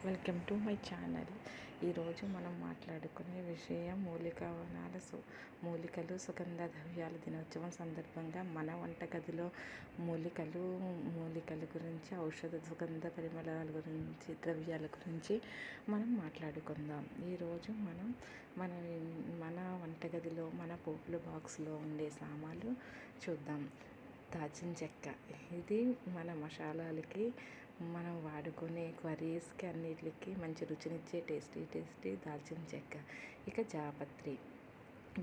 Welcome to my channel. ఈరోజు మనం మాట్లాడుకునే విషయం మూలికలు సుగంధ ద్రవ్యాల దినోత్సవం సందర్భంగా మన వంటగదిలో మూలికల గురించి, ఔషధ సుగంధ పరిమళాల గురించి, ద్రవ్యాల గురించి మనం మాట్లాడుకుందాం. ఈరోజు మనం మన వంటగదిలో మన పోపుల బాక్స్లో ఉండే సామాన్లు చూద్దాం. దాల్చిన చెక్క, ఇది మన మసాలాలకి మనం వాడుకునే కర్రీస్కి అన్నిటికి మంచి రుచినిచ్చే టేస్టీ దాల్చిన చెక్క. ఇక జాపత్రి,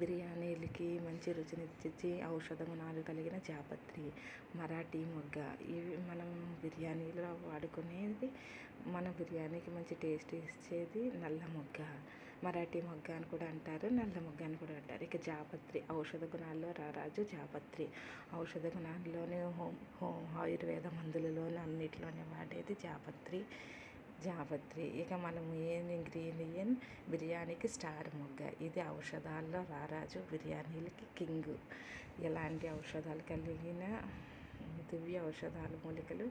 బిర్యానీలకి మంచి రుచినిచ్చి ఔషధ గుణాలు కలిగిన జాపత్రి. మరాఠీ మొగ్గ, ఇవి మనం బిర్యానీలో వాడుకునేది, మన బిర్యానీకి మంచి టేస్ట్ ఇచ్చేది నల్ల మొగ్గ. మరాఠీ మొగ్గ అని కూడా అంటారు, నల్ల మొగ్గ అని కూడా అంటారు. ఇక జాపత్రి, ఔషధ గుణాల్లో రారాజు జాపత్రి. ఔషధ గుణాల్లోనే ఆయుర్వేద మందులలోనే అన్నిటిలోనే వాడేది జాపత్రి. ఇక మనం మెయిన్ ఇంగ్రీడియంట్ బిర్యానీకి స్టార్ మొగ్గ. ఇది ఔషధాల్లో రారాజు, బిర్యానీలకి కింగు. ఎలాంటి ఔషధాలు కలిగిన దివ్య ఔషధాలు, మూలికలు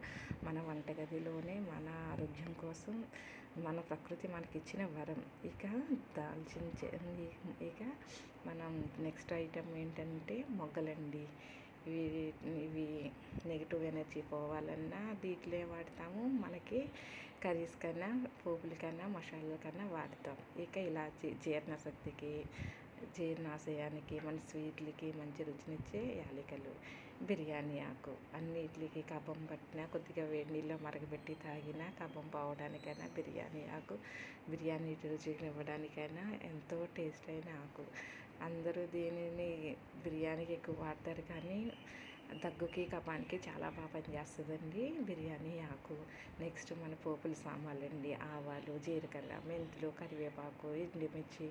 మన వంటగదిలోనే మన ఆరోగ్యం కోసం మన ప్రకృతి మనకిచ్చిన వరం. ఇక మనం నెక్స్ట్ ఐటమ్ ఏంటంటే మొగ్గలండి. ఇవి నెగిటివ్ ఎనర్జీ పోవాలన్నా దీంట్లో వాడతాము. మనకి కర్రీస్ కన్నా, పోపుల కన్నా, మసాలాల కన్నా వాడతాం. ఇక ఇలాచి జీర్ణశక్తికి, జీర్ణాశయానికి, మన స్వీట్లకి మంచి రుచినిచ్చే యాలకులు. బిర్యానీ ఆకు, అన్నిటికి కఫం పట్టినా కొద్దిగా వేడి నీళ్ళలో మరగబెట్టి తాగినా కఫం పోవడానికైనా బిర్యానీ ఆకు, బిర్యానీ రుచిని ఇవ్వడానికైనా ఎంతో టేస్ట్ అయిన ఆకు. అందరూ దీనిని బిర్యానీకి ఎక్కువ వాడతారు, కానీ దగ్గుకి, కఫానికి చాలా బాగా పనిచేస్తుందండి బిర్యానీ ఆకు. నెక్స్ట్ మన పోపుల సామాన్లండి. ఆవాలు, జీలకర్ర, మెంతులు, కరివేపాకు, ఎండుమిర్చి,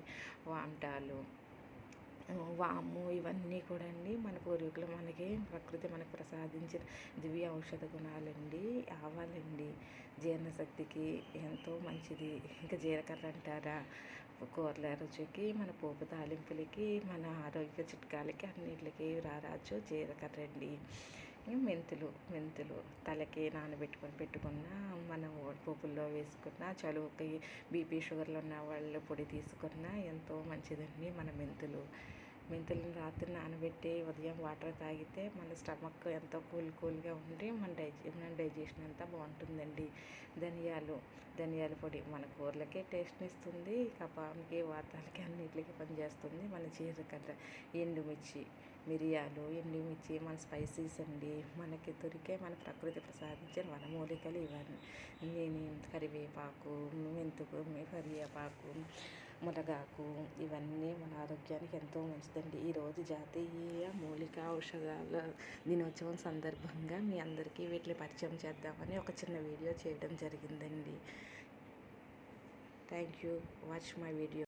వాంటాలు, వాము, ఇవన్నీ కూడా అండి మన పూర్వీకులు ప్రకృతి మనకు ప్రసాదించిన దివ్య ఔషధ గుణాలండి. ఆవాలండి జీర్ణశక్తికి ఎంతో మంచిది. ఇంకా జీలకర్ర అంటారా, కూరల రుచికి, మన పోపు తాలింపులకి, మన ఆరోగ్య చిట్కాలకి అన్నిటికి రారాజు జీలకర్ర అండి. మెంతులు తలకి నానబెట్టుకున్న, మనం పోపుల్లో వేసుకున్న, చలువకి, బీపీ షుగర్లు ఉన్న వాళ్ళు పొడి తీసుకున్న ఎంతో మంచిదండి మన మెంతులను రాత్రి నానబెట్టి ఉదయం వాటర్ తాగితే మన స్టమక్ ఎంతో కూల్గా ఉండి మన డైజెషన్ అంతా బాగుంటుందండి. ధనియాల పొడి మన కూరలకే టేస్ట్ని ఇస్తుంది, కఫానికి, వాతాలకి అన్నిటికి పనిచేస్తుంది. మన జీలకర్ర, ఎండుమిర్చి, మిరియాలు, ఎండుమిర్చి మన స్పైసీస్ అండి. మనకి దొరికే మన ప్రకృతి ప్రసాదించిన వనమూలికలు ఇవన్నీ. కరివేపాకు, కరివేపాకు, మునగాకు, ఇవన్నీ మన ఆరోగ్యానికి ఎంతో మంచిదండి. ఈరోజు జాతీయ మూలిక ఔషధాల దినోత్సవం సందర్భంగా మీ అందరికీ వీటిని పరిచయం చేద్దామని ఒక చిన్న వీడియో చేయడం జరిగిందండి. Thank you, watch my video.